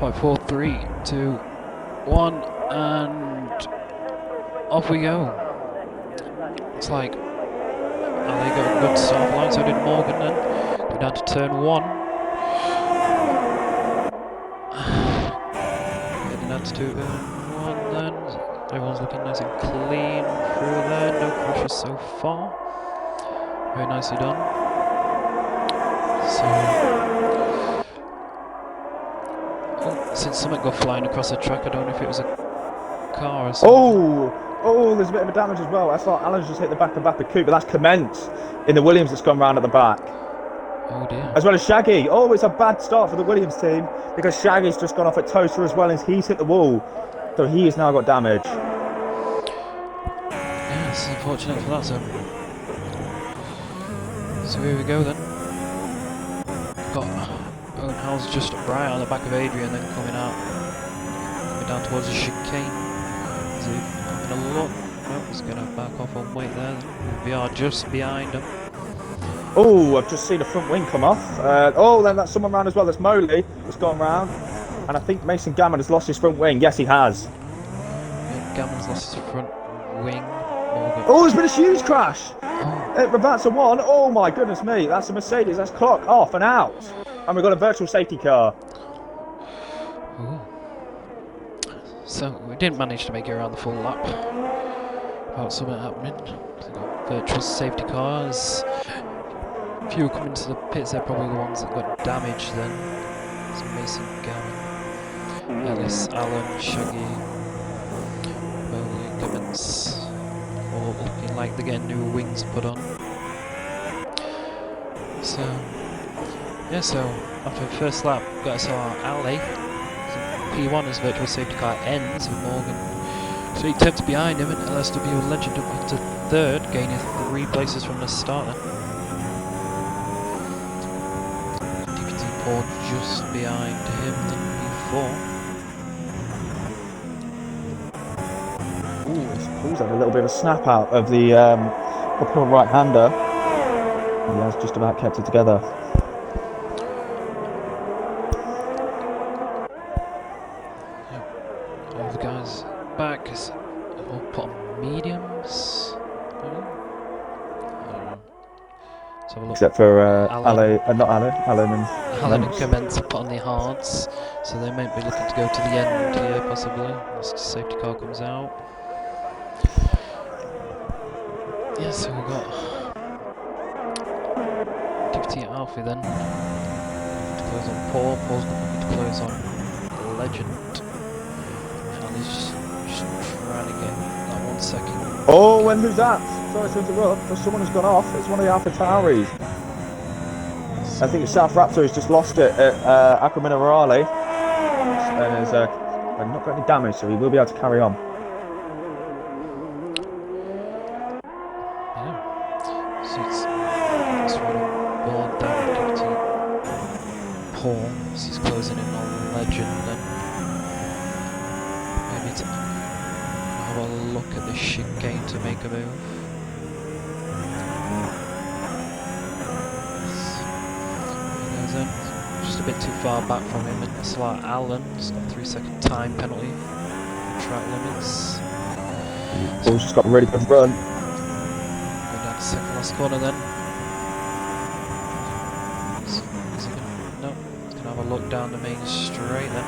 5, 4, 3, 2, 1, and off we go. It's like they got a good start line, so did Morgan then. Go down to turn 1. Heading down to turn 1 then. Everyone's looking nice and clean through there, no crashes so far. Very nicely done. Since something got flying across the track, I don't know if it was a car or something. Oh, there's a bit of a damage as well. I thought Alan's just hit the back of Coupe, but that's Clement in the Williams that's gone round at the back. Oh dear. As well as Shaggy. Oh, it's a bad start for the Williams team because Shaggy's just gone off at Toaster as well as he's hit the wall. So he has now got damage. Yeah, it's unfortunate for that, so here we go then. Got Owen Howell's just right on the back of Adrian, then coming down towards the chicane. Is he having a look? No, he's going to back off on weight there. We are just behind him. Oh, I've just seen a front wing come off. Then that's someone round as well. That's Moley that's gone round. And I think Mason Gammon has lost his front wing. Yes, he has. Yeah, Gammon's lost his front wing. Oh, there's been a huge crash. That's a 1. Oh my goodness me. That's a Mercedes. That's clock off and out. And we've got a virtual safety car. Ooh. So we didn't manage to make it around the full lap without something happening. Virtual safety cars. If you were coming to the pits, they're probably the ones that got damaged then. It's Mason Gammon, Ellis, Allen, Shaggy, Bowley, Gibbons, all looking like they're getting new wings put on. So after the first lap, got us our alley. P1 as virtual safety car ends with Morgan 3 tenths behind him, and LSW Legend up into 3rd, gaining 3 places from the start then. Or just behind him than before. Paul's had a little bit of a snap out of the uphill right-hander. He has just about kept it together. Yep. All the guys back. We'll put on mediums. Except for Alan and Commence put on the hards, so they might be looking to go to the end here possibly. As the safety car comes out. Yeah, so we've got DPT Alfie then. To close on Paul. Paul's going to close on Legend. And he's just trying to get that 1 second. Oh, and who's that? Sorry to interrupt, but someone has gone off. It's one of the Alpha Tauris. I think South Raptor has just lost it at Acqua Minerale. And has not got any damage, so he will be able to carry on. Yeah. So it's one on board there with Paul, as he's closing in on Legend then. Maybe to have a look at the chicane to make a move. Just a bit too far back from him, and SLR Allen's got a 3-second time penalty for track limits. Paul's just got a really good run. Go down to second last corner then. Is he gonna, no, he's going to have a look down the main straight then.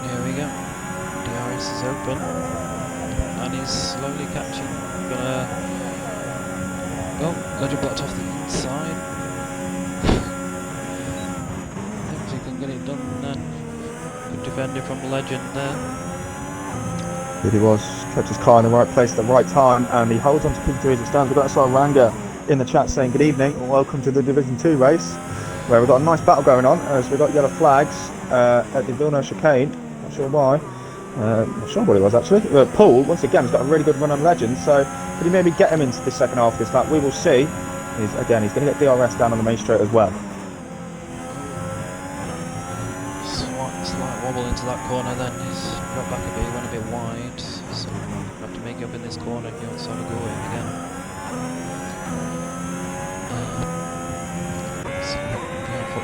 Here we go. DRS is open. And he's slowly catching. Oh, Legend blocked off the inside. If he can get it done then. Good defending from Legend there. Really was. Kept his car in the right place at the right time, and he holds on to P3 as it stands. We've got Ranga in the chat saying good evening and welcome to the Division 2 race, where we've got a nice battle going on as we've got yellow flags at the Villeneuve chicane. Not sure why. Not sure what it was actually. Paul, once again, has got a really good run on Legend, so could he maybe get him into the second half of this lap? We will see. He's going to get DRS down on the main straight as well. Slight wobble into that corner then. He's dropped back a bit, he went a bit wide, so we'll have to make it up in this corner if he wants to have a go at him again.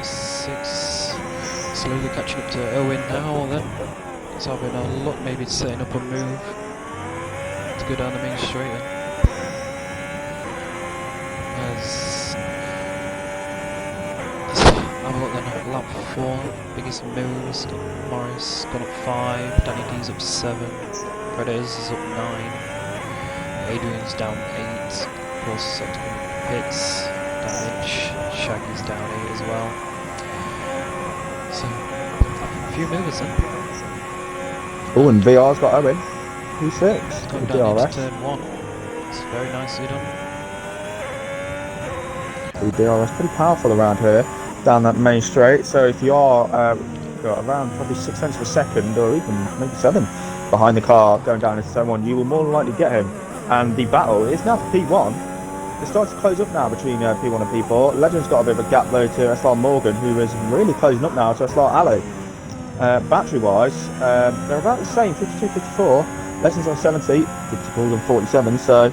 6. Slowly catching up to Owen now then. He's having a look, maybe setting up a move to go down the main straight then. Have a look then at lap 4, biggest moves, got Morris gone up 5, Danny D's up 7, Predators is up 9, Adrian's down 8, Paul's set to come in pits, damage, Shaggy's down 8 as well. So, a few movers then. Oh, and VR's got Owen. P6. Going down into turn 1. It's very nicely done. The DRS pretty powerful around here, down that main straight. So if you are got around probably 6 tenths of a second, or even maybe 7, behind the car going down into turn 1, you will more than likely get him. And the battle is now for P1. It starts to close up now between P1 and P4. Legend's got a bit of a gap though to SLR Morgan, who is really closing up now to SLR Ali. Battery wise, they're about the same, 52, 54. Legend's on 70, Paul's on 47, so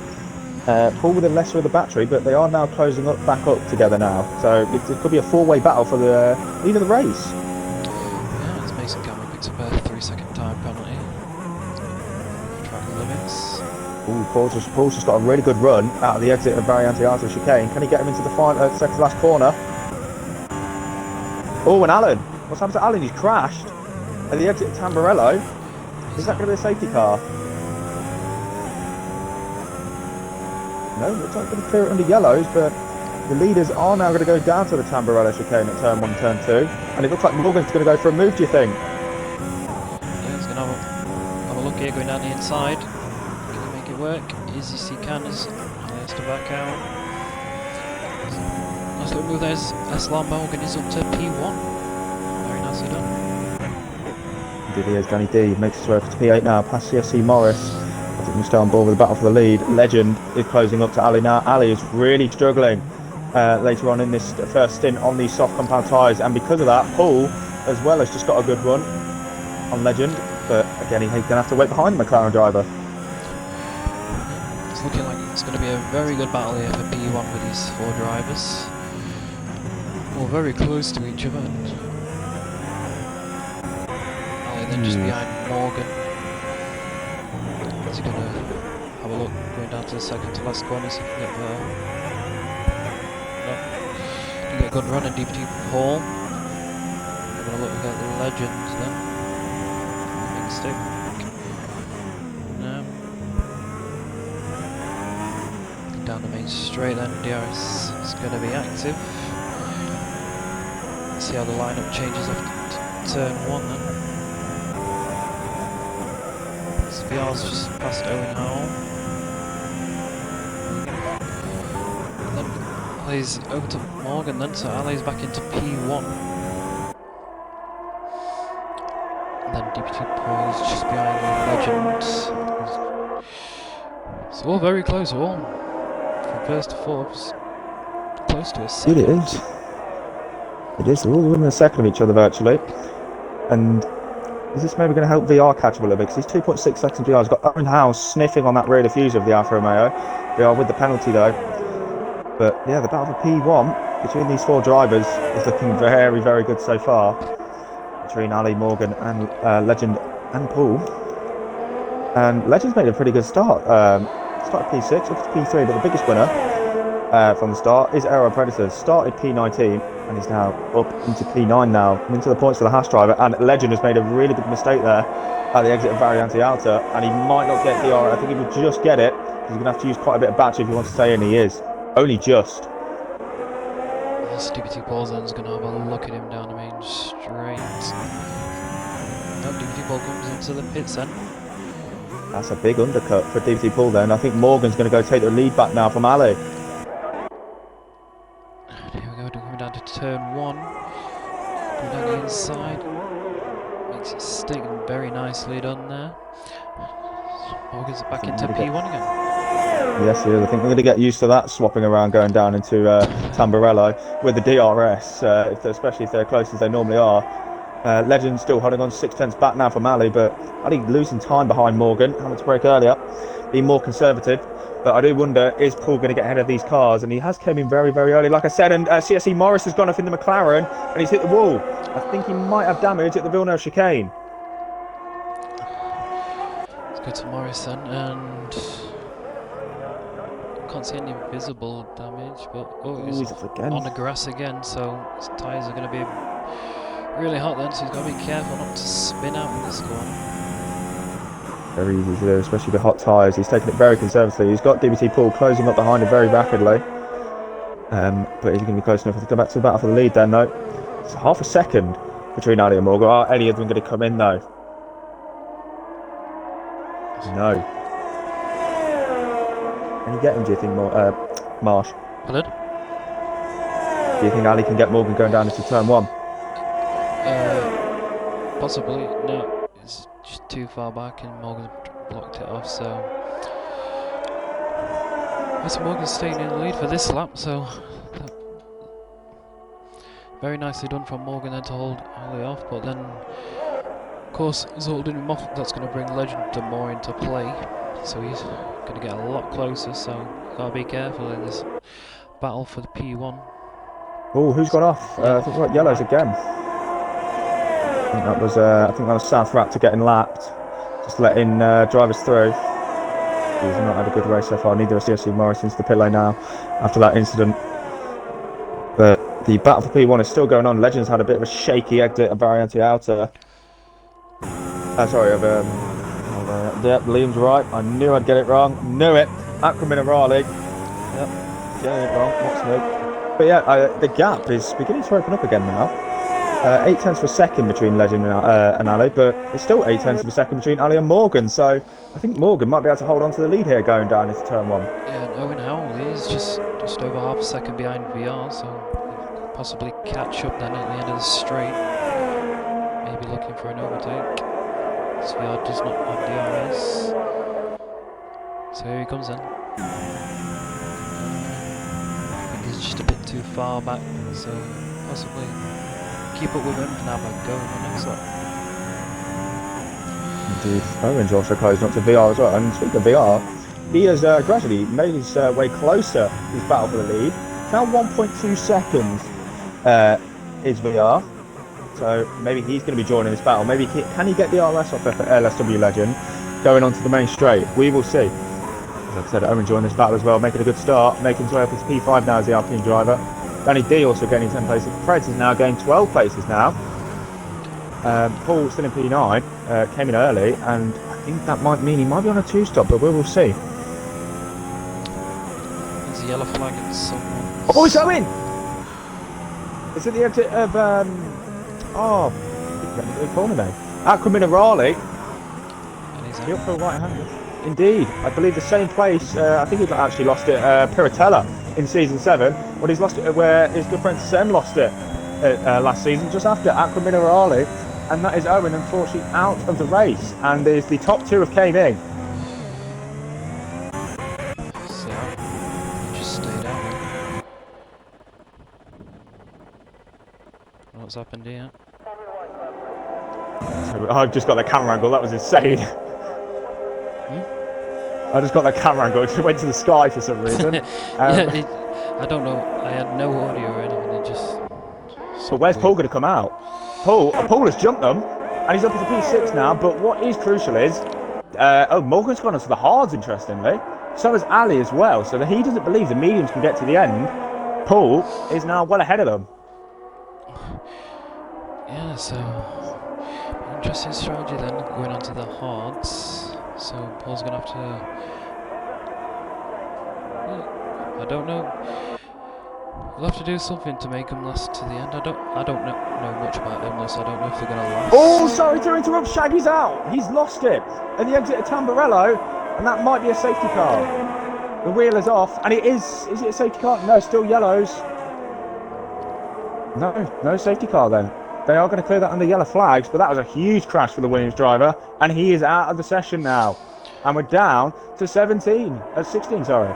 Paul with a lesser of the battery, but they are now closing up back up together now. So it could be a 4-way battle for the lead of the race. Yeah, it's Mason Cameron picks up a 3-second time penalty. Track limits. Ooh, Paul's just got a really good run out of the exit of Variante Alto chicane. Can he get him into the final, second to last corner? Oh, and Alan. What's happened to Alan? He's crashed at the exit of Tamburello. Is that going to be a safety car? No, it's not going to clear it under yellows, but the leaders are now going to go down to the Tamburello chicane at turn 1 and turn 2. And it looks like Morgan's going to go for a move, do you think? Yeah, he's going to have a look here going down the inside. Can he make it work? Easy as he can as he has to back out. Nice little move there. SLR Morgan is up to P1. Very nicely done. Indeed he is. Danny D makes his way up to P8 now, past CFC Morris. I think we're still on board with the battle for the lead. Legend is closing up to Ali now. Ali is really struggling later on in this first stint on these soft compound tyres, and because of that, Paul as well has just got a good run on Legend, but again he's going to have to wait behind the McLaren driver. It's looking like it's going to be a very good battle here for P1 with these 4 drivers. All very close to each other. And Ali then just behind Morgan. He's going to have a look going down to the second to last corner, see if he can get there. No. Didn't get a good run in deep Paul. I'm going to look at the Legends then. Big stick. No. Down the main straight then, DRS is going to be active. Let's see how the lineup changes after turn 1 then. VR's just past Owen Howell. And then Ali's over to Morgan then, so Ali's back into P1. And then DP2 Paul's just behind the Legend. It's all very close, all. From first to fourth. Close to a second. It is. It is. They're all within a second of each other virtually. And is this maybe going to help VR catch up a little bit? Because he's 2.6 seconds VR. He's got Owen House sniffing on that rear diffuser of the Alfa Romeo. They are with the penalty though. But yeah, the battle for P1 between these 4 drivers is looking very, very good so far. Between Ali, Morgan and Legend and Paul. And Legend's made a pretty good start. Started P6, up to P3, but the biggest winner from the start is Aero Predators. Started P19 and is now up into P9 now, into the points for the Haas driver. And Legend has made a really big mistake there at the exit of Variante Alta, and he might not get the R. I think he will just get it, because he's going to have to use quite a bit of battery if he wants to stay in. He is only just. DPT Paul's then is going to have a look at him down the main straight. No, DPT Paul comes into the pits then. That's a big undercut for DPT Paul then. I think Morgan's going to go take the lead back now from Ali. Coming down to turn 1, going down the inside, makes it stick and very nicely done there. Morgan's back into P1 again. Yes, he is. I think we're going to get used to that swapping around going down into Tamburello with the DRS, especially if they're close as they normally are. Legend still holding on 6 tenths back now from Ali, but Ali losing time behind Morgan, having to brake earlier. be more conservative. But I do wonder, is Paul going to get ahead of these cars? And he has come in very, very early, like I said. And CSE Morris has gone off in the McLaren, and he's hit the wall. I think he might have damage at the Villeneuve chicane. Let's go to Morris then, and can't see any visible damage, but he's on the grass again, so his tyres are going to be really hot then, so he's got to be careful not to spin out in this corner. Very easy to do, especially with hot tyres. He's taking it very conservatively. He's got DBT Paul closing up behind him very rapidly. But he's going to be close enough to go back to the battle for the lead then, though. It's half a second between Ali and Morgan. Are any of them going to come in, though? No. Can you get him, do you think, Marsh? Pardon? Do you think Ali can get Morgan going down into turn 1? Possibly. No, it's just too far back and Morgan blocked it off, so Morgan's staying in the lead for this lap, so very nicely done from Morgan then to hold Ali off, but then of course he's holding him off. That's going to bring Legend more into play, so he's going to get a lot closer, so gotta be careful in this battle for the P1. Oh, who's gone off? I think we've got yellows again. I think that was South Raptor getting lapped, just letting drivers through. He's not had a good race so far. Neither has CSE Morris into the pit lane now after that incident. But the battle for P1 is still going on. Legends had a bit of a shaky exit of Variante Outer. Yep, Liam's right. I knew I'd get it wrong. Knew it. Aqua Minerale. Yep, getting it wrong. What's new? But yeah, the gap is beginning to open up again now. 8 tenths of a second between Legend and Ali, but it's still 8 tenths of a second between Ali and Morgan. So I think Morgan might be able to hold on to the lead here going down into turn 1. Yeah, and Owen Howell is just over half a second behind VR, so he'll possibly catch up then at the end of the straight. Maybe looking for an overtake. VR does not have DRS. So here he comes in. I think he's just a bit too far back, so possibly keep up with him and have a go in the next lap. Indeed. Owen's also closing up to VR as well. And speaking of VR, he has gradually made his way closer to his battle for the lead. Now 1.2 seconds is VR. So maybe he's going to be joining this battle. Maybe can he get the RS off LSW Legend going onto the main straight? We will see. As I said, Owen joined this battle as well, making a good start, making his way up his P5 now as the Alpine driver. Danny D also gaining 10 places. Preds is now gaining 12 places now. Paul still in P9, came in early, and I think that might mean he might be on a 2-stop, but we will see. There's a yellow flag and someone. Oh, it's Owen! It's at the exit of the corner name. Aqua Minerale. And he's He'll for right hand. Indeed, I believe the same place. I think he actually lost it. Piratella in season 7, when he's lost it where his good friend Sem lost it last season, just after Aqua Minerale, and that is Owen unfortunately out of the race, and is the top 2 of came in. So he just stayed out. What's happened here? I've just got the camera angle. That was insane. I just got that camera angle. It just went to the sky for some reason. I don't know. I had no audio or anything. It just. But where's Paul going to come out? Paul has jumped them, and he's up at the P6 now. But what is crucial is, Morgan's gone onto the hards. Interestingly, so has Ali as well. So that he doesn't believe the mediums can get to the end. Paul is now well ahead of them. Yeah. So interesting strategy then, going onto the hards. So Paul's gonna have to. I don't know. We'll have to do something to make him last to the end. I don't know much about Endless. I don't know if they're gonna last. Oh, sorry to interrupt. Shaggy's out. He's lost it at the exit of Tamburello, and that might be a safety car. The wheel is off, and it is. Is it a safety car? No, still yellows. No safety car then. They are going to clear that under yellow flags, but that was a huge crash for the Williams driver, and he is out of the session now. And we're down to 16, sorry.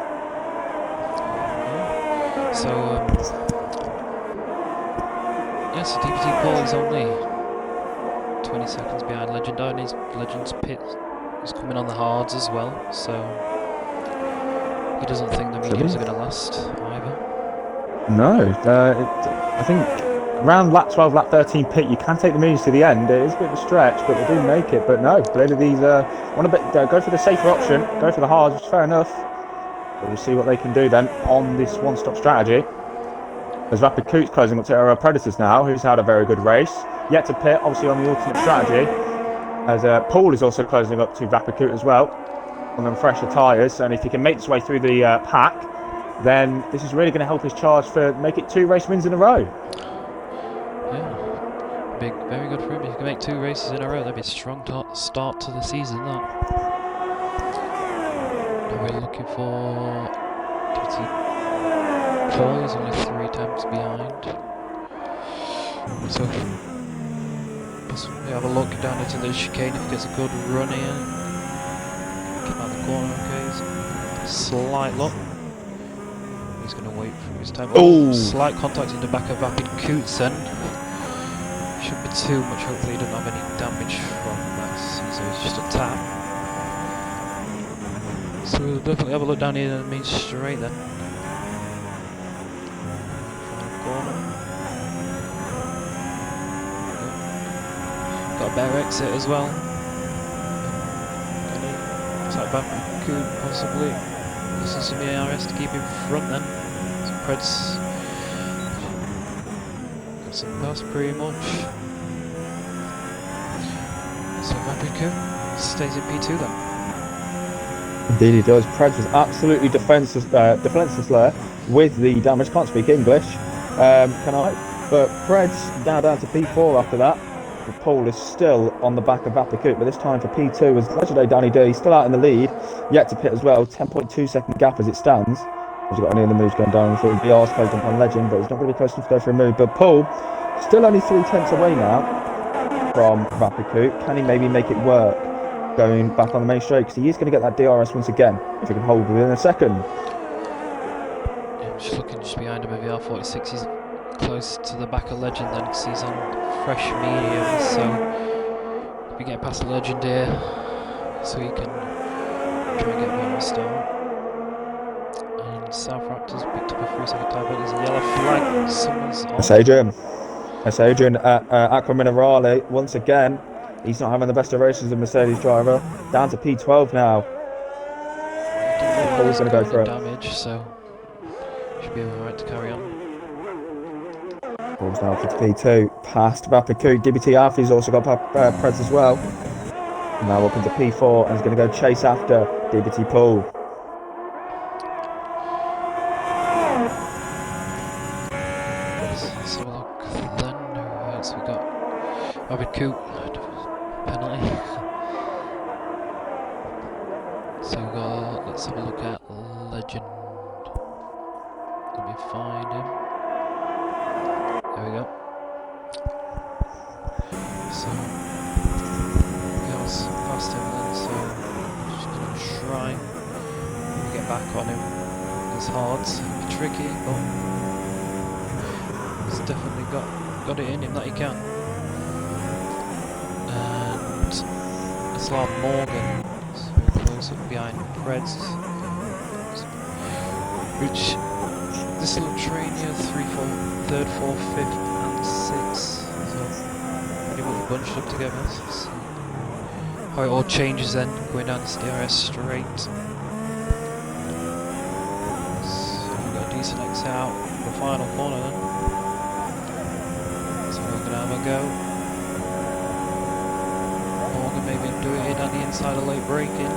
So, yes, DPT Paul is only 20 seconds behind Legend. Legend's pit He's coming on the hards as well, so he doesn't think the mediums are going to last either. No, I think around lap 12, lap 13 pit, you can take the mediums to the end. It is a bit of a stretch, but they do make it. But no, clearly these want to go for the safer option, go for the hards, which is fair enough. But we'll see what they can do then on this one-stop strategy. As Rapid Coot's closing up to our Predators now, who's had a very good race. Yet to pit, obviously on the alternate strategy. As Paul is also closing up to Rapid Coot as well on them fresher tyres. And if he can make his way through the pack, then this is really going to help his charge for make it 2 race wins in a row. Yeah, very good for him. If he can make 2 races in a row, that'd be a strong start to the season. That. Now we're looking for Paul is only 3 attempts behind. So possibly have a look down into the chicane if he gets a good run here. Come out the corner, okay. Slight look. He's going to wait for his time. Oh, slight contact in the back of Rapid Coots then. Shouldn't be too much, hopefully he doesn't have any damage from that, so it's just a tap. So we'll definitely have a look down here in the main straight then. Final corner. Got a better exit as well. Attack Rapid Coot possibly. Using some ARS to keep in front then. So Preds got some pass pretty much. So Rapid Coot stays in P2 then. Indeed he does. Preds was absolutely defenceless there with the damage. Can't speak English, can I? But Preds now down to P4 after that. Paul is still on the back of Rapid Coot, but this time for P2 as legendary Danny D still out in the lead, yet to pit as well. 10.2 second gap as it stands. He's got any of the moves going down. I thought he'd be arse closed on Legend, but he's not going to be close enough to go for a move. But Paul still only 3 tenths away now from Rapid Coot. Can he maybe make it work going back on the main straight? Because he is going to get that DRS once again if he can hold within a second. Yeah, I'm just looking just behind him at VR46. He's close to the back of Legend then because he's on fresh medium, so if we get past Legend here, so he can try and get a better start. And South Raptors picked up a 3-second time, but there's a yellow flag. Someone's on. That's Adrian at Aqua Minerale once again. He's not having the best of races of Mercedes driver. Down to P12 now. Paul's going to go for it. Damage, so should be alright to carry on. Paul's now for P2, past Rapid Coot. DBT Alfie's also got Preds as well. Now up into P4 and he's going to go chase after DBT Paul. Let's have a look then. Right, so we got Rapid Coot penalty. So we got, let's have a look at Legend. Let me find him. There we go. So he was past him then, so I'm just gonna try and get back on him. It's hard, tricky, but he's definitely got it in him that he can. And SLR Morgan is very close up behind Preds, which this little train here, 3rd, 4th, 5th and 6th, so pretty much bunched up together. So how it all changes then, going down this DRS straight. So we've got a decent exit out for the final corner then. So we're going to have a go. Morgan maybe do it in at the inside of late braking.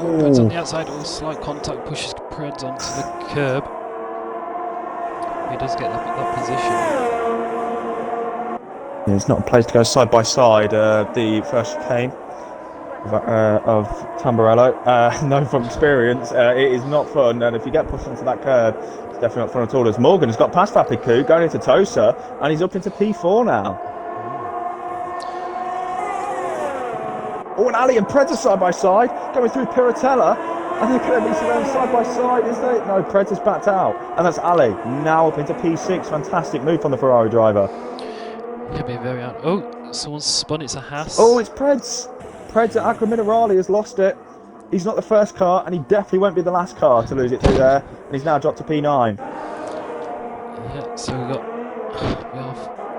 Preds on the outside, slight contact pushes Preds onto the curb. He does get that position. Yeah, it's not a place to go side by side. The first chicane of Tamburello, known from experience, it is not fun. And if you get pushed onto that curb, it's definitely not fun at all. As Morgan has got past Rapid Coot, going into Tosa, and he's up into P4 now. Oh, and Ali and Preds are side by side, going through Piratella, and they're going to be side by side, is they? No, Preds is backed out, and that's Ali, now up into P6, fantastic move from the Ferrari driver. Could be very out. Oh, Someone's spun. It's a Haas. Oh, it's Preds. Preds at Acqua Minerale has lost it. He's not the first car, and he definitely won't be the last car to lose it through there. And he's now dropped to P9. Yeah, so we got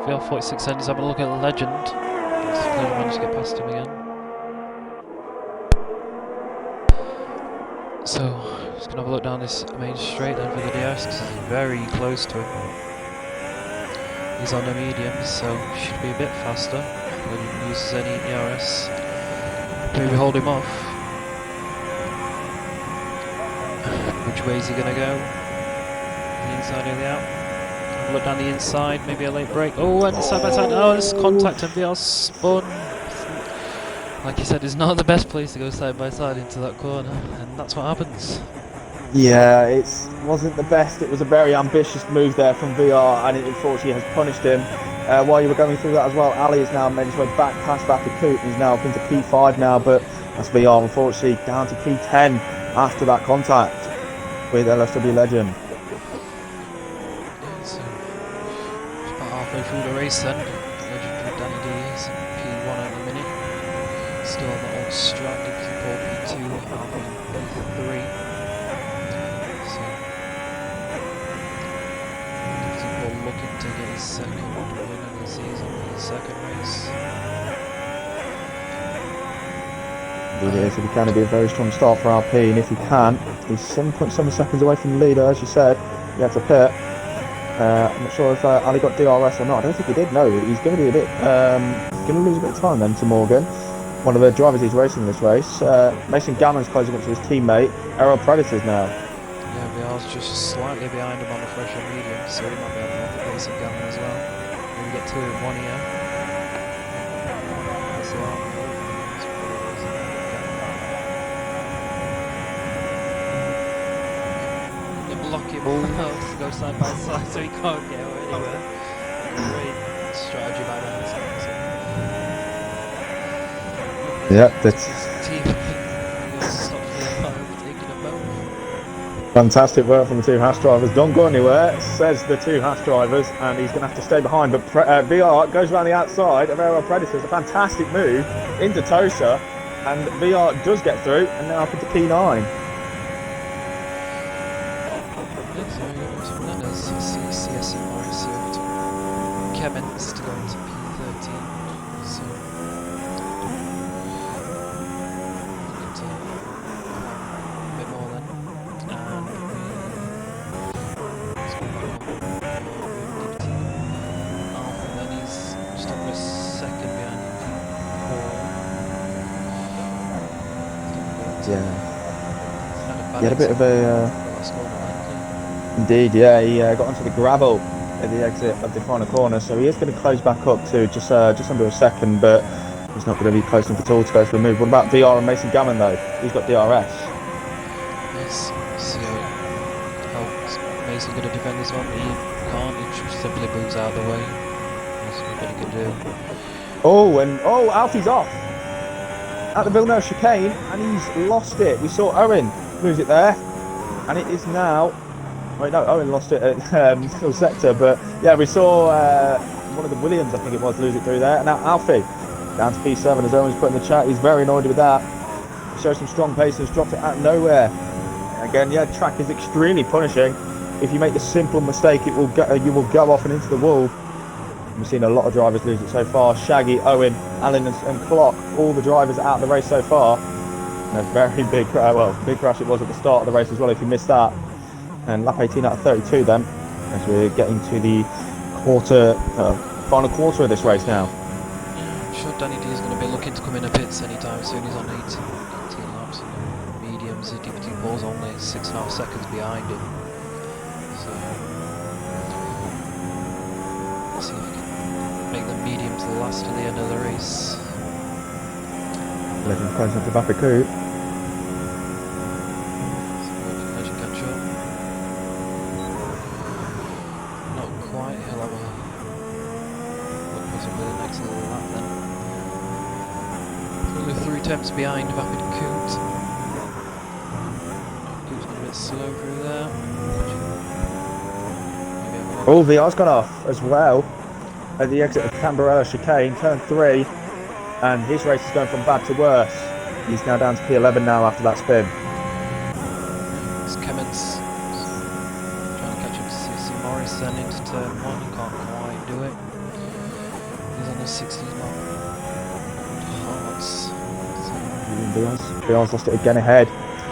VR 46 seconds. Having a look at Legend. Legend managed to get past him again. So, just gonna have a look down this main straight then for the DS because he's very close to him. He's on the medium, so should be a bit faster. When he uses any ERS, maybe hold him off. Which way is he gonna go? The inside or the out? Look down the inside, maybe a late break. Oh, and side by side. Oh, there's contact and VR spun. Like you said, it's not the best place to go side by side into that corner, and that's what happens. Yeah, it wasn't the best. It was a very ambitious move there from VR, and it unfortunately has punished him. While you were going through that as well, Ali has now made his way back past Vapid. He's now up into P5 now, but that's VR unfortunately down to P10 after that contact with LSW Legend. Yeah, so about halfway through the race then. Legendary Danny D is in P1 at the minute. Still on the old strat, Dixie Paul P2, Alpha P3. So Dixie Paul looking to get his second win of the season for his second race. Indeed it is. If he can, it'll be a very strong start for RP, and if he can, he's 7.7 seconds away from the leader, as you said. He had to pit. I'm not sure if Ali got DRS or not. I don't think he did. No, he's going to be a bit, going to lose a bit of time then to Morgan, one of the drivers he's racing this race. Mason Gammon's closing up to his teammate, Aero Predators now. Yeah, VR's just slightly behind him on the fresher medium, so he might be able to knock the Mason Gammon as well. Maybe get two in one here. SLR. Block him to go side by side so he can't get anywhere. Great strategy by that. Yeah, that's fantastic work from the two Haas drivers. Don't go anywhere, says the two Haas drivers, and he's going to have to stay behind. But VR goes around the outside of Aero Predators, a fantastic move into Tosa, and VR does get through, and now up into P9. Kevin's to go into P13, so looking to a bit more then, and let's go back on and then he's just under a second behind Yeah. He had a bit of a indeed, yeah, he got onto the gravel at the exit of the final corner, so he is going to close back up to just under a second, but he's not going to be close enough at all to go for the move. What about VR and Mason Gammon though? He's got DRS. Yes, so how Mason's going to defend this one? He can't, he just simply moves out of the way. That's what he can do. Oh, and Alfie's off at the Villeneuve chicane, and he's lost it. We saw Owen lose it there, and it is now. Wait, no, Owen lost it at middle sector, but yeah, we saw one of the Williams, I think it was, lose it through there. And now Alfie down to P7, as Owen's put in the chat. He's very annoyed with that. Shows some strong pace and has dropped it out of nowhere. Again, yeah, track is extremely punishing. If you make the simple mistake, it will go, you will go off and into the wall. We've seen a lot of drivers lose it so far. Shaggy, Owen, Allen and Clock, all the drivers out of the race so far. And a very big crash it was at the start of the race as well, if you missed that. And lap 18 out of 32 then, as we're getting to the final quarter of this race now. Yeah, I'm sure Danny D is going to be looking to come in a pits anytime soon. He's on 18 laps and the mediums. The DPT Paul's only 6.5 seconds behind him. So let's see if he can make the mediums last to the end of the race. Legend closing up to Vapiku. Legend catch up. Not quite, he'll have a look possibly the next little lap then. Only 3 attempts behind Vapid Coot. Coot's gone a bit slow through there. Oh, VR's gone off as well. at the exit of Camberella chicane, turn 3, and his race is going from bad to worse. He's now down to P11 now after that spin. It's Kemmins trying to catch up to CC Morris, then into turn 1, he can't quite do it. He's on the 60s mark. Hearts. Diaz lost it again ahead.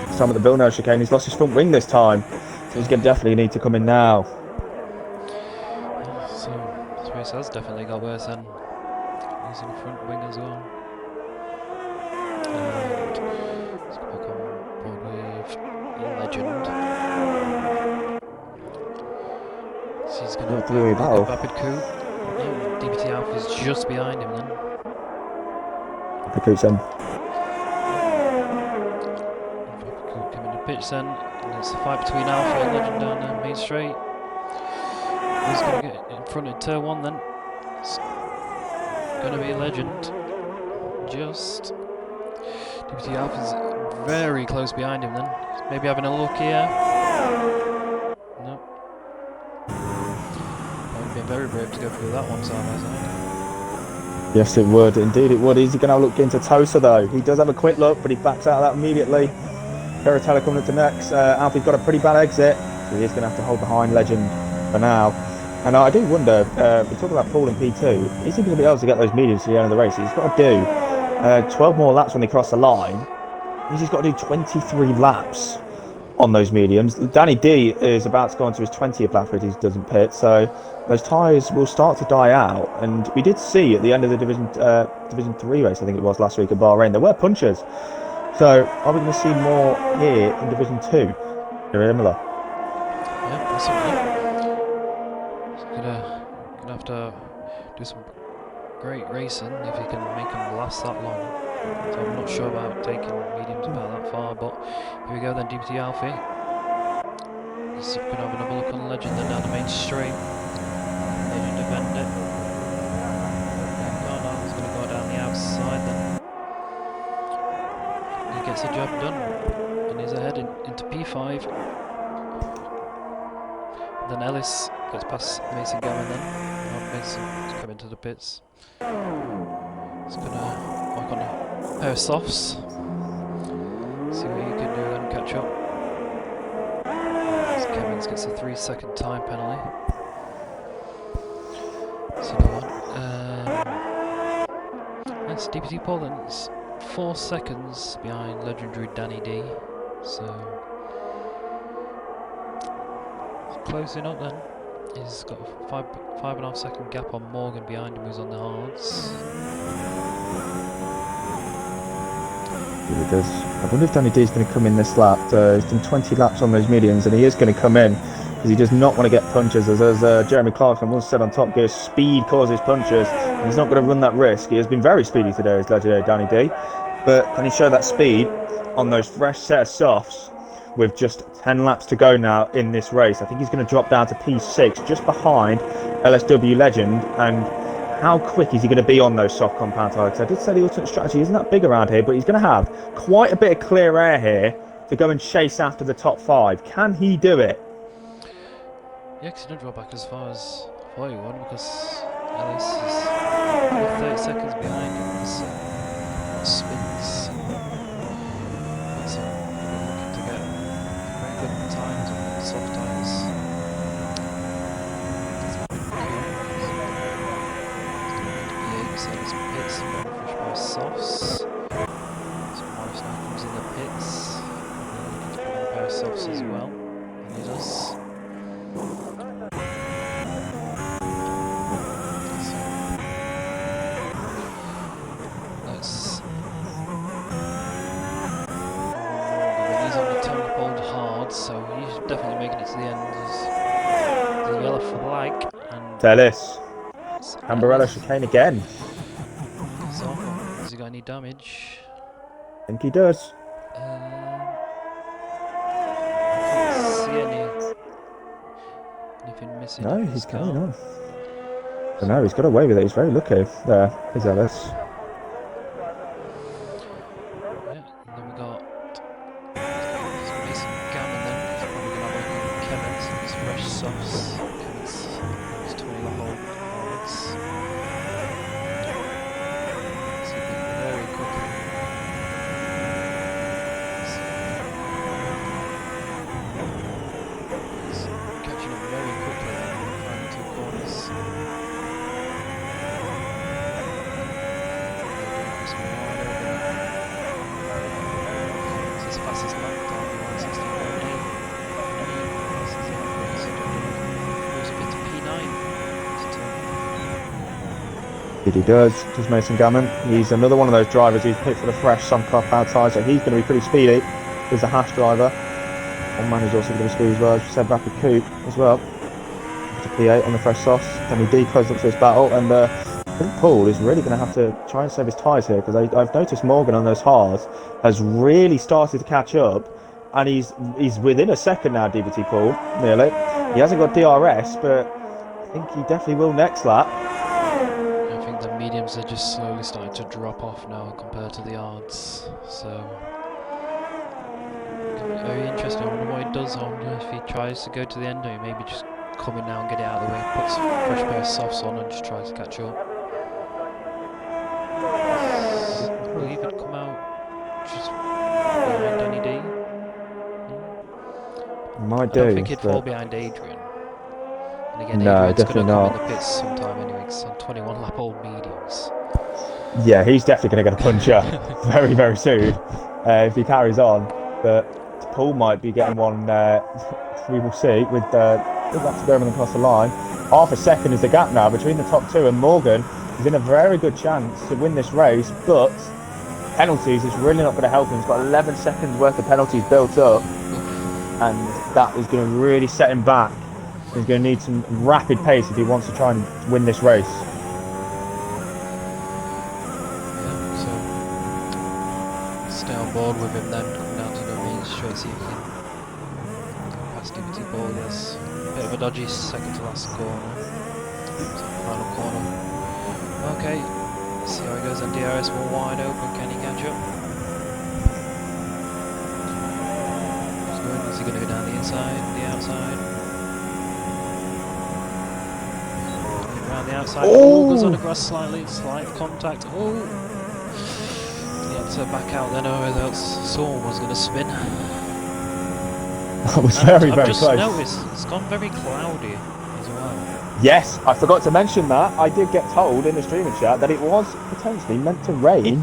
This time at the Villeneuve chicane, he's lost his front wing this time. So he's going to definitely need to come in now. So this race has definitely got worse than losing the front wing as well. And let's go back on board with Legend. So he's going to have a really good rapid coup. DPT Alpha is just behind him then. The coup's in. Rapid coup coming to pitch then. And it's a fight between Alpha and Legend down the main straight. He's going to get in front in turn 1 then. It's going to be Legend. Just. DPT Alpha's very close behind him then. Maybe having a look here. No. That would have been very brave to go through that one side by side. Yes, it would. Indeed, it would. Is he going to look into Tosa though? He does have a quick look, but he backs out of that immediately. Caratella coming into next. Alfie's got a pretty bad exit, so he is going to have to hold behind Legend for now. And I do wonder, we talk about Paul in P2, is he going to be able to get those mediums to the end of the race? He's got to do 12 more laps when they cross the line. He's got to do 23 laps on those mediums. Danny D is about to go into his 20th lap if he doesn't pit, so those tyres will start to die out. And we did see at the end of the Division 3 race, I think it was last week at Bahrain, there were punches. So are we going to see more here in Division 2 here at Emilia? Yeah, possibly. He's gonna have to do some great racing if he can make them last that long. So I'm not sure about taking mediums about that far, but here we go then, DPT Alfie. He's going to have another look on Legend then down the main straight. Legend defend it. No, he's going to go down the outside then. He gets the job done. And he's ahead into P5. And then Ellis gets past Mason Gammon then. Mason's coming to the pits. He's going to work on a pair of softs. See what he can do then, catch up. As Kemmins gets a 3-second time penalty. So go on. That's DPT Paul then. It's 4 seconds behind legendary Danny D. So closing up then. He's got a 5.5 second gap on Morgan behind him, who's on the hards. He does. I wonder if Danny D is going to come in this lap. He's done 20 laps on those mediums, and he is going to come in because he does not want to get punches. As Jeremy Clarkson once said on Top Gear, speed causes punches, and he's not going to run that risk. He has been very speedy today, as legendary Danny D. But can he show that speed on those fresh set of softs with just 10 laps to go now in this race? I think he's going to drop down to P6, just behind LSW Legend. And how quick is he going to be on those soft compound tyres? I did say the ultimate strategy isn't that big around here, but he's going to have quite a bit of clear air here to go and chase after the top 5. Can he do it? Yeah, because he didn't drop back as far as 41 because Ellis is 30 seconds behind him. So spins. So looking to get very good times on the soft tyres. So it's pits and then fresh by softs. So Morris now comes in the pits. And he's put on a pair of softs as well. And he does. So he's definitely making it to the end. There's a yellow flag and Ellis. Camberella chicane again. So, has he got any damage? I think he does. I can't see anything missing. No, he's carrying on. But no, he's got away with it. He's very lucky. There is Ellis. Yeah, and then we got Mason Gammon then. He's probably going to have a Kemmins and his fresh softs. Kemmins 20 the whole points. He does Mason Gammon. He's another one of those drivers who's picked for the fresh Suncar powered tyres, so he's going to be pretty speedy. He's the Haas driver. One man who's also going to be speedy as well, as we said, Rapid Coupe as well. To P8 on the fresh sauce. Danny D closed up to his battle, and I think Paul is really going to have to try and save his tyres here, because I've noticed Morgan on those hards has really started to catch up, and he's within a second now, DVT Paul, nearly. He hasn't got DRS, but I think he definitely will next lap. I think the mediums are just slowly starting to drop off now compared to the hards. So very interesting. I wonder what he does. I wonder if he tries to go to the end, or maybe just come in now and get it out of the way, puts a fresh pair of softs on and just tries to catch up. Will he even come out just behind Danny D? Might I do. don't think he'd fall behind Adrian. And again, No, Adrian's going to definitely come not. in the pits sometime anyway, because on 21 lap old mediums. Yeah, he's definitely going to get a puncher very, very soon if he carries on. But Paul might be getting one. We will see with laps going across the line. Half a second is the gap now between the top two, and Morgan is in a very good chance to win this race. But penalties is really not going to help him. He's got 11 seconds worth of penalties built up, and that is going to really set him back. He's going to need some rapid pace if he wants to try and win this race. Stay on board with him then, come down to the main straight, see if he can go past DVT Ball. Yes, a bit of a dodgy second to last corner. Final corner. Okay, see how he goes, and DRS more wide open. Can he catch up? He's good. Is he going to go down the inside, the outside? Around the outside. Oh, goes on across slightly, slight contact. Oh. To back out then, or else Saul was going to spin. That was very, very close. I've just noticed it's gone very cloudy as well. Yes, I forgot to mention that. I did get told in the streaming chat that it was potentially meant to rain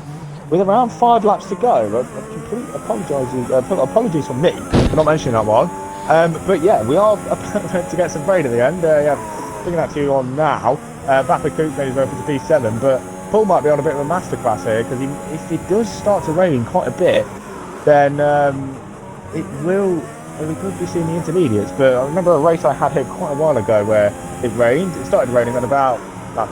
with around 5 laps to go. Apologies for me for not mentioning that one. But yeah, we are meant to get some rain at the end. Yeah, bringing that to you on now. Vapor Coupe made his way up to P7, but Paul might be on a bit of a masterclass here, because if it does start to rain quite a bit, then we could be seeing the intermediates. But I remember a race I had here quite a while ago where it rained. It started raining at about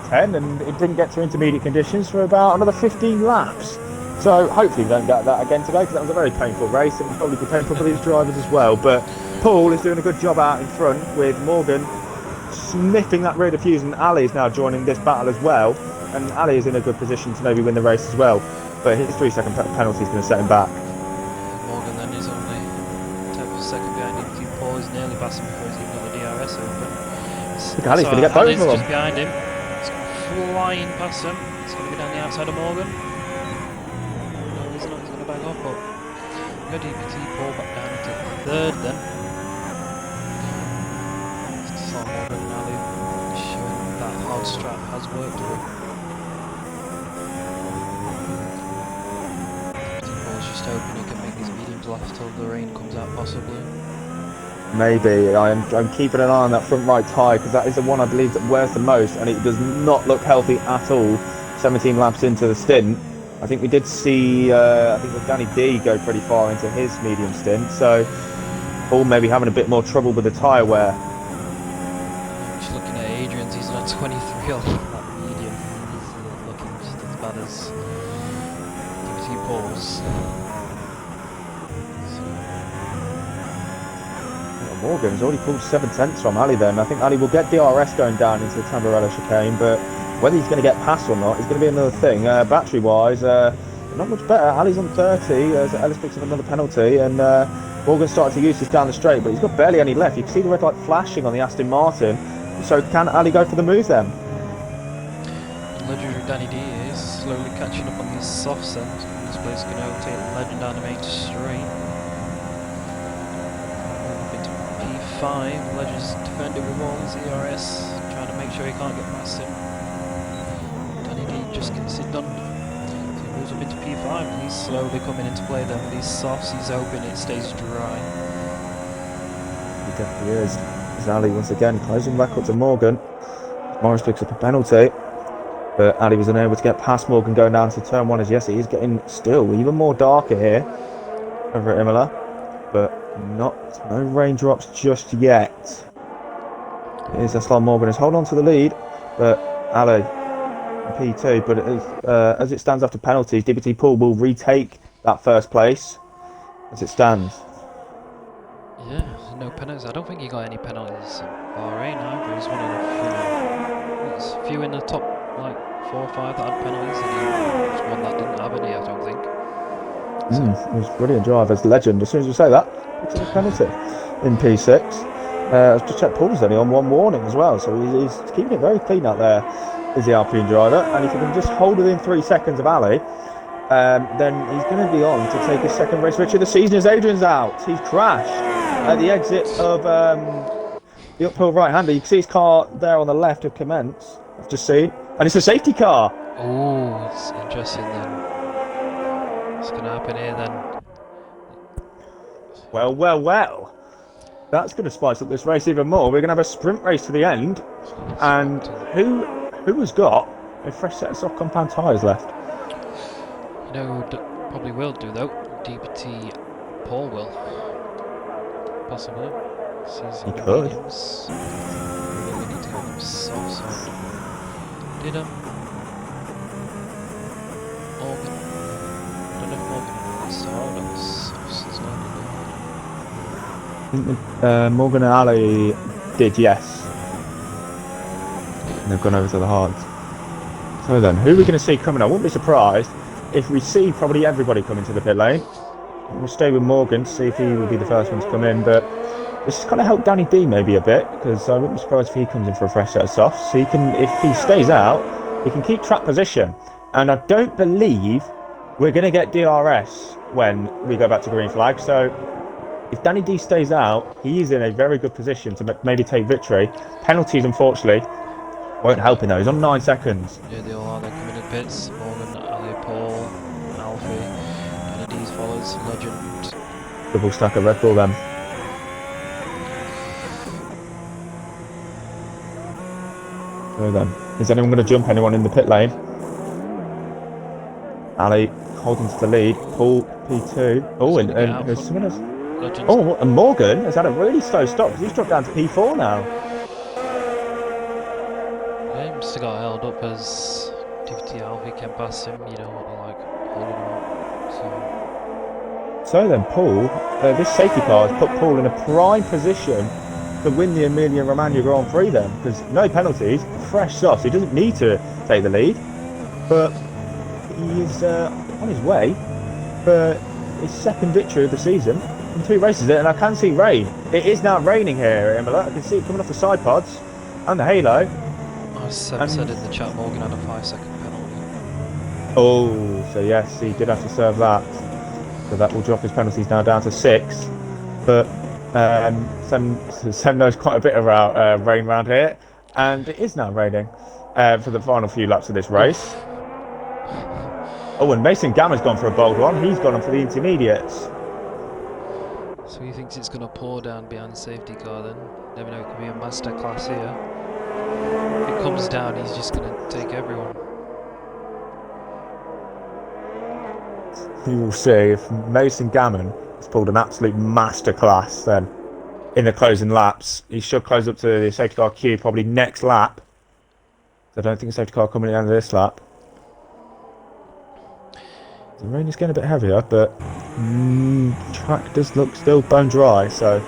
10, and it didn't get to intermediate conditions for about another 15 laps. So hopefully we don't get that again today, because that was a very painful race, and probably be painful for these drivers as well. But Paul is doing a good job out in front, with Morgan sniffing that rear diffuse, and Ali is now joining this battle as well. And Ali is in a good position to maybe win the race as well, but his 3-second penalty is going to set him back. Morgan then is only 10th of a second behind him. Paul is nearly past him before he's even got the DRS open. Ali's going to get both of them. Just behind him. He's flying past him. He's going to go down the outside of Morgan. No, he's not. He's going to back off, but go DPT Paul back down into third then. So Morgan and Ali showing that hard strap has worked for him. Hoping he can make these mediums last till the rain comes out, possibly. Maybe. I'm keeping an eye on that front right tyre, because that is the one I believe that wears the most, and it does not look healthy at all. 17 laps into the stint. I think we did see, I think with Danny D go pretty far into his medium stint, so Paul maybe having a bit more trouble with the tyre wear. Just looking at Adrian's, he's on 23 on that medium. He's looking just as bad as DVT Paul's. Morgan's already pulled 7 tenths from Ali then. I think Ali will get DRS going down into the Tamburello chicane, but whether he's going to get past or not is going to be another thing. Battery wise, not much better. Ali's on 30 as Ellis picks up another penalty, and Morgan started to use this down the straight, but he's got barely any left. You can see the red light flashing on the Aston Martin. So can Ali go for the move then? Legendary Danny D is slowly catching up on these softs, and this place can overtake Legend down the main straight. Legend's defending with all his ERS, trying to make sure he can't get past him. Danny D just gets it done. So he moves up into P5, and he's slowly coming into play then with these softs. He's hoping it stays dry. He definitely is. Ali once again closing back up to Morgan. Morris picks up a penalty. But Ali was unable to get past Morgan going down to turn 1 as yes, it is getting still even more darker here over at Imola. But no raindrops just yet. Here's SLR Morgan is hold on to the lead, but Ali P2. But as it stands after penalties, DBT Pool will retake that first place as it stands. Yeah, no penalties. I don't think he got any penalties in Bahrain either. He's one of the few in the top like 4 or 5 that had penalties, and he was one that didn't have any, I don't think. So. It was brilliant drive as legend. As soon as you say that, it's a penalty in P6. I've just checked Paul's only on 1 warning as well, so he's keeping it very clean out there, is the Alpine driver. And if he can just hold within 3 seconds of Ali, then he's going to be on to take his second race victory of the season as Adrian's out. He's crashed at the exit of the uphill right-hander. You can see his car there on the left of commence, I've just seen. And it's a safety car. Oh, it's interesting then. What's going to happen here then? Well. That's going to spice up this race even more. We're going to have a sprint race to the end. And who has got a fresh set of soft compound tyres left? You know, probably will do though. DBT Paul will. Possibly. He could. We need to go them soft. Did Morgan? I don't know if Morgan really saw those softs as well, Morgan and Ali did, yes. And they've gone over to the hards. So then, who are we going to see coming? I wouldn't be surprised if we see probably everybody coming to the pit lane. We'll stay with Morgan to see if he will be the first one to come in, but this has kind of helped Danny D maybe a bit, because I wouldn't be surprised if he comes in for a fresh set of softs. So he can, if he stays out, he can keep track position. And I don't believe we're going to get DRS when we go back to green flag. So if Danny D stays out, he is in a very good position to maybe take victory. Penalties, unfortunately, won't help him though. He's on 9 seconds. Yeah, they all are. They're coming in pits. Morgan, Ali, Paul, Alfie, Danny D's follows, Legend. Double stack of Red Bull then. So then, is anyone going to jump anyone in the pit lane? Ali holding to the lead. Paul P2. Oh, and someone else. Legend. Oh, and Morgan has had a really slow stop because he's dropped down to P4 now. Yeah, he must have got held up as DVT Alfie came past him, you know, like holding him up. So then, Paul, this safety car has put Paul in a prime position to win the Emilia Romagna Grand Prix then, because no penalties, fresh softs. He doesn't need to take the lead, but he is on his way for his second victory of the season in 2 races. And I can see rain. It is now raining here at Imola. I can see it coming off the side pods and the halo. Seb said in the chat Morgan had a 5-second penalty. Oh, so yes, he did have to serve that. So that will drop his penalties now down to 6. But Sam knows quite a bit about rain around here, and it is now raining for the final few laps of this race. Oh, and Mason Gamma's gone for a bold one. He's gone on for the intermediates. So he thinks it's going to pour down behind the safety car then. Never know, it could be a masterclass here. If it comes down, he's just going to take everyone. You will see if Mason Gammon has pulled an absolute masterclass then in the closing laps. He should close up to the safety car queue probably next lap. I don't think the safety car coming in under this lap. The rain is getting a bit heavier, but track does look still bone dry, so.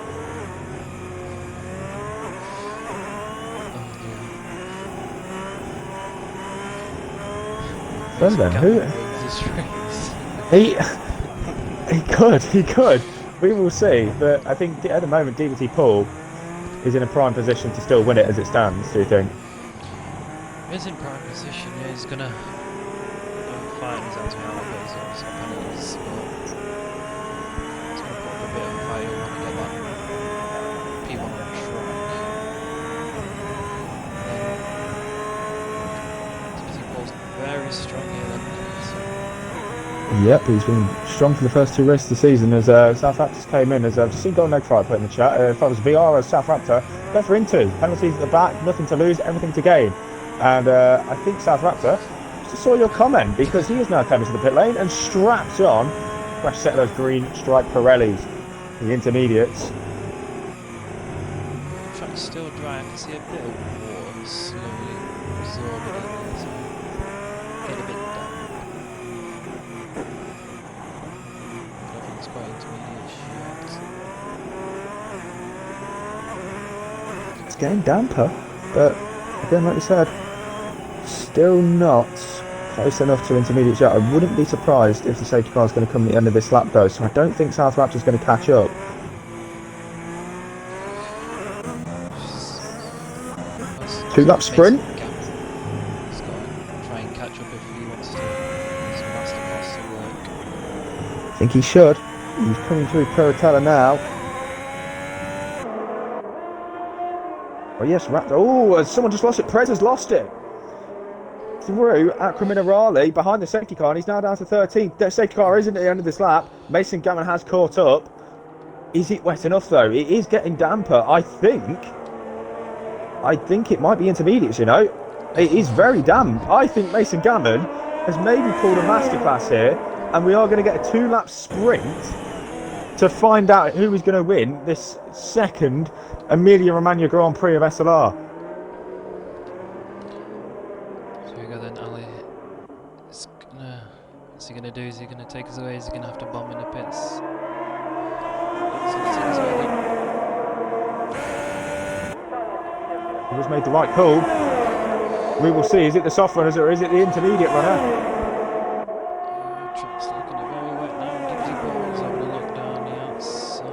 Well then, who? He could. We will see, but I think at the moment DVT Paul is in a prime position to still win it as it stands. Do you think? He's in prime position. Yeah, he's gonna fight his out to out, but he's got penalties. But he's gonna put up a bit of a fight. He'll want to get that P1 on track. DVT Paul's very strong here. Yep, he's been strong for the first 2 races of the season as South Raptors came in. As I've just seen Golden Egg Fry put in the chat, if I was VR as South Raptor, go for into penalties at the back, nothing to lose, everything to gain. And I think South Raptor just saw your comment because he is now coming to the pit lane and strapped on fresh set of those green striped Pirellis, the intermediates. The track's still dry. I can see a bit of water slowly absorbing in there, so getting a bit damp. I don't think it's quite intermediate yet. It's getting damper, but again, like you said, still not close enough to intermediate yet. I wouldn't be surprised if the safety car is going to come at the end of this lap though, so I don't think South Raptor is going to catch up. 2-lap sprint. He's got to try and catch up if he wants to. His masterclass to work. I think he should. He's coming through Curatella now. Oh yes, Raptor. Oh, someone just lost it. Perez has lost it. Through Acrominerale behind the safety car, and he's now down to 13th. The safety car isn't at the end of this lap. Mason Gammon has caught up. Is it wet enough though? It is getting damper. I think it might be intermediates, you know. It is very damp. I think Mason Gammon has maybe pulled a masterclass here, and we are going to get a 2-lap sprint to find out who is going to win this second Emilia Romagna Grand Prix of SLR. So we go then, Ali. What's he going to do? Is he going to take us away? Is he going to have to bomb in the pits? Is he going to take us away then? He just made the right call. We will see. Is it the soft runners or is it the intermediate runner? Track's looking very wet now. Dipsy Ball's having a look down the outside.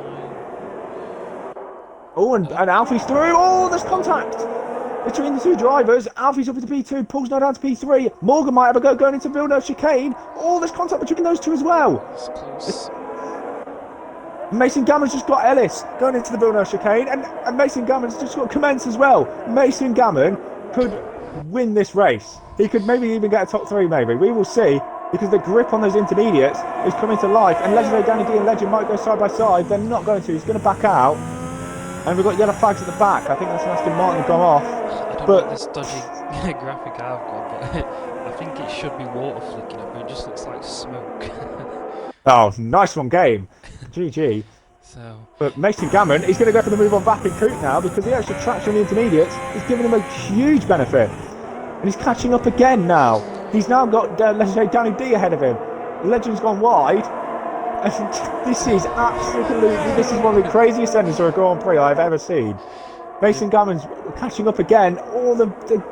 Oh, and Alfie's through. Oh, there's contact between the two drivers. Alfie's up into P2. Paul's now down to P3. Morgan might have a go going into Villeneuve chicane. Oh, there's contact between those two as well. It's close. Mason Gammon's just got Ellis going into the Villeneuve chicane, and Mason Gammon's just got Commence as well. Mason Gammon could win this race. He could maybe even get a top 3, maybe. We will see, because the grip on those intermediates is coming to life, and Legendary Danny D and Legend might go side by side. They're not going to. He's going to back out, and we've got yellow flags at the back. I think that's an Aston Martin gone off. I don't know this dodgy graphic I've got, but I think it should be water flicking up, but it just looks like smoke. Oh, nice one, game. GG. So, but Mason Gammon, he's going to go for the move on Vapid Coupe now because the extra traction on the intermediates is giving him a huge benefit. And he's catching up again now. He's now got Legendary Danny D ahead of him. Legend's gone wide. And this is one of the craziest endings for a Grand Prix I've ever seen. Mason Gammon's catching up again. Oh, the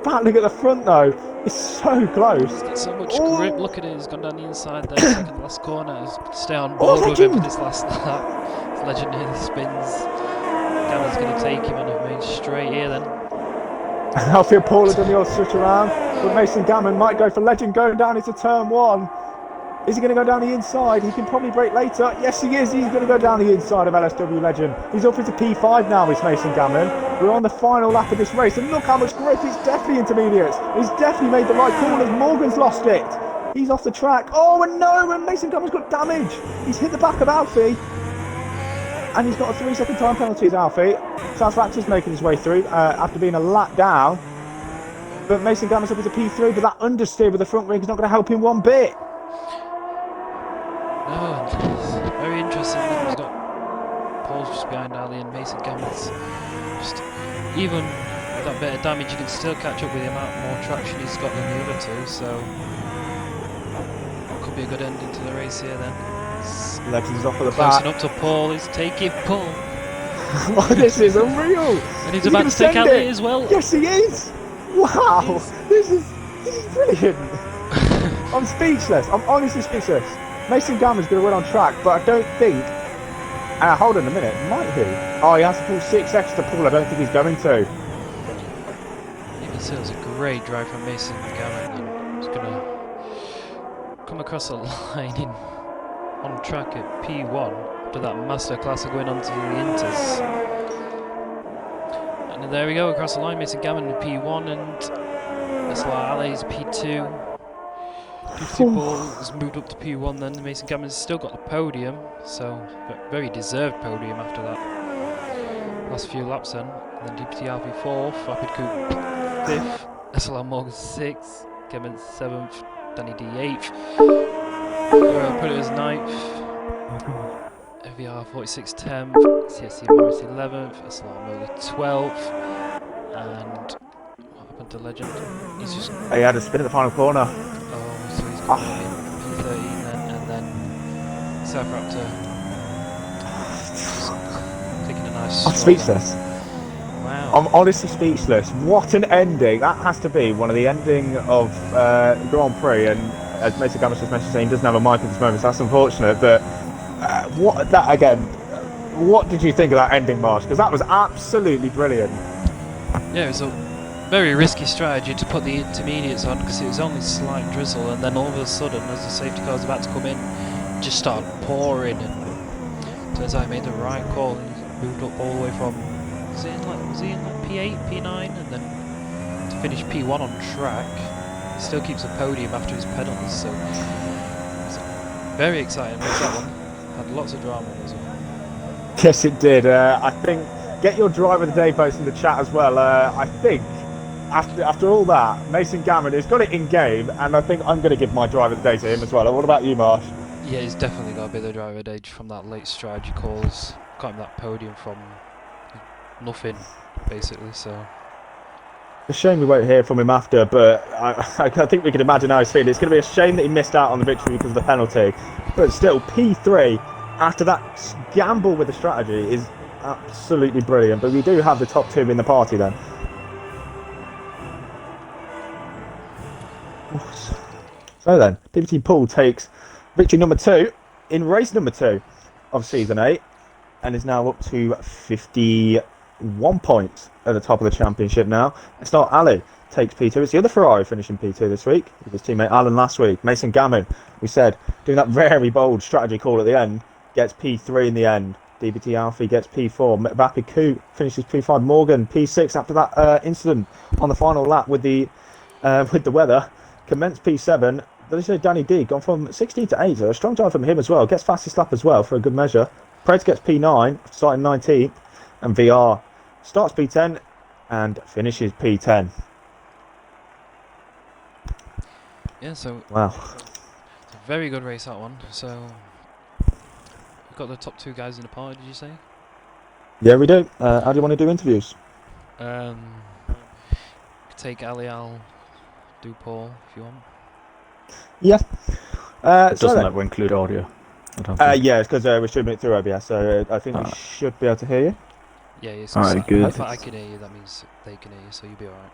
battling at the front though is so close. He's got so much grip. Look at it. He's gone down the inside there. Second last corner. He's stay on board with him for this last lap. It's Legend nearly spins. Gammon's going to take him on a main straight here then. Alfie and Paul have done the old switch around, but Mason Gammon might go for Legend going down into turn 1. Is he going to go down the inside? He can probably brake later. Yes, he is. He's going to go down the inside of LSW Legend. He's up into P5 now, is Mason Gammon. We're on the final lap of this race, and look how much grip. It's definitely intermediates. He's definitely made the right call as Morgan's lost it. He's off the track. Oh, and no, and Mason Gammon's got damage. He's hit the back of Alfie. And he's got a 3-second time penalty as Alfie. South Raptor's making his way through after being a lap down. But Mason Gammon's up into P3, but that understeer with the front wing is not going to help him one bit. No, it's very interesting. He's got Paul's just behind Ali, and Mason Gammon's just, even with that bit of damage, you can still catch up with the amount more traction he's got than the other two, so that could be a good ending to the race here then. Legend's off at the back. Closing up to Paul, he's taking Paul. Oh, this is unreal. And he's about to take Ali as well. Yes, he is. Wow, this is brilliant. I'm speechless. I'm honestly speechless. Mason Gammon's going to win on track, but I don't think... hold on a minute, might he? Oh, he has to pull 6 extra pull. I don't think he's going to. Even so, it's a great drive from Mason Gammon. He's going to come across a line on track at P1 after that masterclass of going on to the Inters. And there we go, across the line, Mason Gammon in P1 and SLR Alley's P2. Ball has moved up to P1 then. Mason Gammon's still got the podium, so very deserved podium after that last few laps then. And then DPT Alfie 4th, Rapid Coupe 5th. SLR Morgan 6th, Kevin 7th, Danny D 8th, put it as 9th, VR 46 10th, CSC Morris 11th, SLR Morgan 12th, and what happened to Legend? He's just. He had a spin at the final corner. Oh, so he's coming in P13 then, and then South Raptor just taking a nice. I'm speechless. Wow. I'm honestly speechless. What an ending! That has to be one of the ending of Grand Prix. And as Mason Gammons just mentioned, saying he doesn't have a mic at this moment, so that's unfortunate. But what that again? What did you think of that ending, Marsh? Because that was absolutely brilliant. Yeah, it was a very risky strategy to put the intermediates on because it was only slight drizzle, and then all of a sudden, as the safety car was about to come in, it just started pouring. And turns out he made the right call. And he moved up all the way from. Was he in like P8, P9, and then to finish P1 on track. He still keeps a podium after his penalties, so it's very exciting. That one had lots of drama as well. Yes, it did. I think get your driver of the day votes in the chat as well. I think after all that, Mason Gammon has got it in game, and I think I'm going to give my driver of the day to him as well. What about you, Marsh? Yeah, he's definitely got to be the driver of the day from that late strategy calls. Got him that podium from nothing, basically. So It's a shame we won't hear from him after, but I think we can imagine how he's feeling. It's going to be a shame that he missed out on the victory because of the penalty. But still, P3 after that gamble with the strategy is absolutely brilliant. But we do have the top two in the party then. So then, DPT Pool takes victory number 2 in race number 2 of season 8 and is now up to 51 points at the top of the championship now. SLR Ali takes P2. It's the other Ferrari finishing P2 this week with his teammate Alan last week. Mason Gammon, we said, doing that very bold strategy call at the end, gets P3 in the end. DBT Alfie gets P4. Vapid Coup finishes P5. Morgan P6 after that incident on the final lap with the weather. Commenced P7. Did I say Danny D gone from 16 to 8? So a strong time from him as well. Gets fastest lap as well for a good measure. Preds gets P9, starting 19th, and VR starts P10 and finishes P10. yeah, so wow, it's a very good race that one. So we've got the top 2 guys in the party. Did you say? Yeah, we do. How do you want to do interviews? Take Ali, I'll do Paul if you want. Yeah. It doesn't ever include audio. Yeah, it's because we're streaming it through OBS, so I think we should be able to hear you. Yeah, yes. Alright, good. If I can hear you, that means they can hear you, so you'll be alright.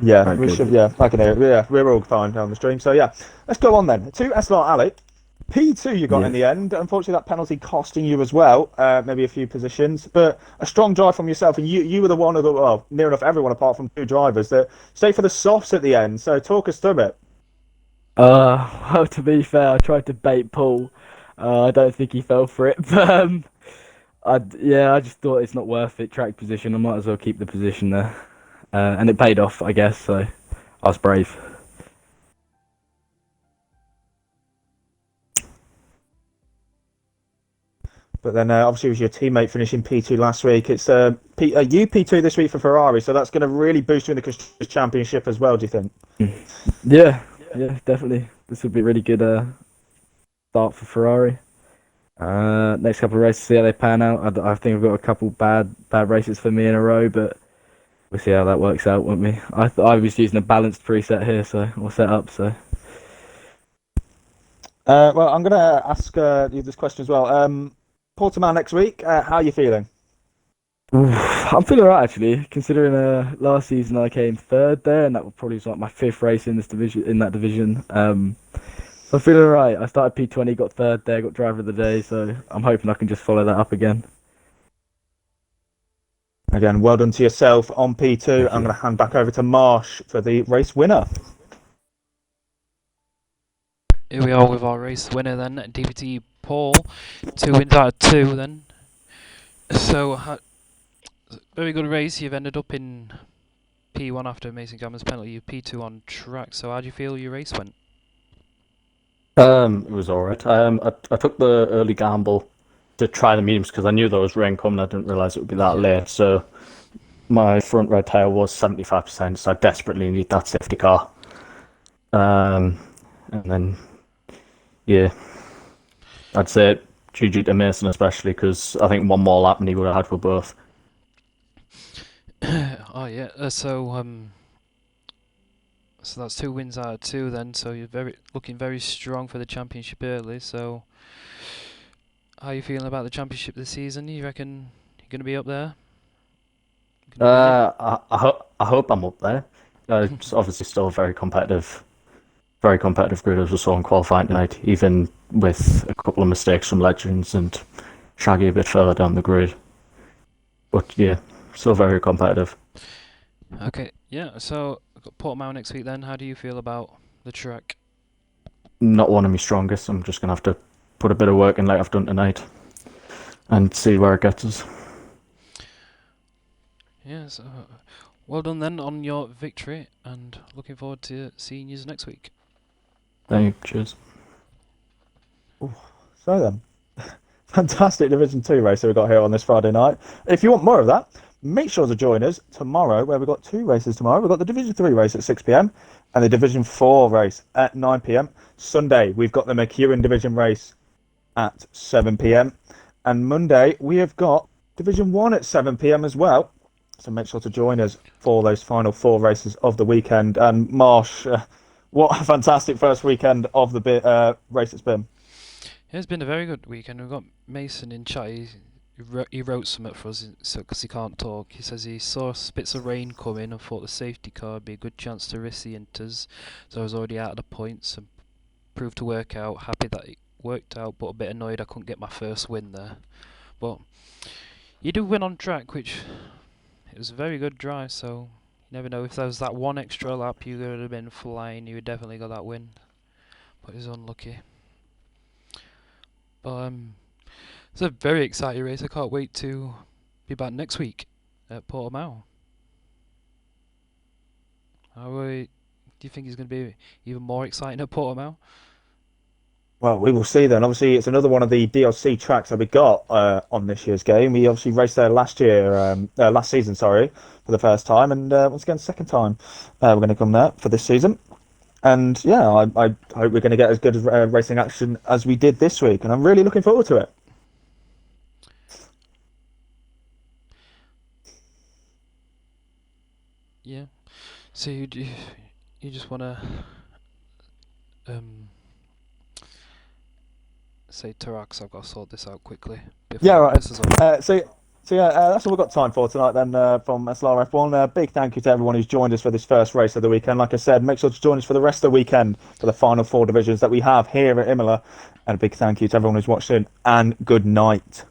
Yeah, Very we good. should. Yeah, I can hear it. Yeah, we're all fine on the stream. So yeah, let's go on then. To SLR Ali, P2 you got in the end. Unfortunately, that penalty costing you as well, maybe a few positions, but a strong drive from yourself, and you were the one of the near enough everyone apart from 2 drivers that stayed for the softs at the end. So talk us through it. Well, to be fair, I tried to bait Paul. I don't think he fell for it, but I just thought it's not worth it. Track position, I might as well keep the position there, and it paid off, I guess. So I was brave. But then obviously it was your teammate finishing P2 last week. It's you P2 this week for Ferrari, so that's going to really boost you in the Constructors' Championship as well, do you think? Yeah, definitely. This would be a really good start for Ferrari. Next couple of races, see how they pan out. I think I've got a couple bad races for me in a row, but we'll see how that works out, won't we? I was using a balanced preset here, so or set up. So. Well, I'm going to ask you this question as well. Portimao next week. How are you feeling? I'm feeling alright actually, considering last season I came 3rd there, and that was probably like my 5th race in this division. So I'm feeling alright. I started P20, got 3rd there, got driver of the day. So I'm hoping I can just follow that up again. Again, well done to yourself on P2. I'm going to hand back over to Marsh for the race winner. Here we are with our race winner then, DVT Paul. 2 wins out of 2 then. So, very good race. You've ended up in P1 after Mason Gammon's penalty. You P2 on track. So how do you feel your race went? It was alright. I took the early gamble to try the mediums because I knew there was rain coming. I didn't realise it would be that late. So my front red tail was 75%, so I desperately need that safety car. And then, yeah, I'd say GG to Mason especially, because I think one more lap and he would have had for both. Oh yeah. So that's 2 wins out of 2 then. So you're looking very strong for the championship early. So how are you feeling about the championship this season? You reckon you're going to be up there? I hope I'm up there. It's obviously still very competitive grid as we saw in qualifying tonight, even with a couple of mistakes from Legends and Shaggy a bit further down the grid. But yeah, still very competitive. Okay, yeah. So we've got Portimao next week then. How do you feel about the track? Not one of my strongest. I'm just gonna have to put a bit of work in like I've done tonight and see where it gets us. Yes. Well done then on your victory, and looking forward to seeing you next week. Thank you. Cheers. So then, fantastic Division 2 race that we got here on this Friday night. If you want more of that, make sure to join us tomorrow, where we've got 2 races tomorrow. We've got the Division 3 race at 6 p.m. and the Division 4 race at 9 p.m. Sunday, we've got the McEwen Division race at 7 p.m. And Monday, we have got Division 1 at 7 p.m. as well. So make sure to join us for those final 4 races of the weekend. And Marsh, what a fantastic first weekend of the race it's been. Yeah, it's been a very good weekend. We've got Mason in chat. He wrote something for us because he can't talk. He says he saw bits of rain coming and thought the safety car would be a good chance to risk the inters. So I was already out of the points and proved to work out. Happy that it worked out, but a bit annoyed I couldn't get my first win there. But you do win on track, which it was a very good drive. So you never know, if there was that one extra lap, you would have been flying. You would definitely got that win. But it was unlucky. But it's a very exciting race. I can't wait to be back next week at Portimao. Do you think it's going to be even more exciting at Portimao? Well, we will see then. Obviously, it's another one of the DLC tracks that we got on this year's game. We obviously raced there last season, sorry, for the first time, and once again, second time we're going to come there for this season. And yeah, I hope we're going to get as good racing action as we did this week, and I'm really looking forward to it. Yeah. So you just want to say Tarax, I've got to sort this out quickly. Yeah, right. So yeah, that's all we've got time for tonight then from SLR F1. Big thank you to everyone who's joined us for this first race of the weekend. Like I said, make sure to join us for the rest of the weekend for the final 4 divisions that we have here at Emilia. And a big thank you to everyone who's watched in, and good night.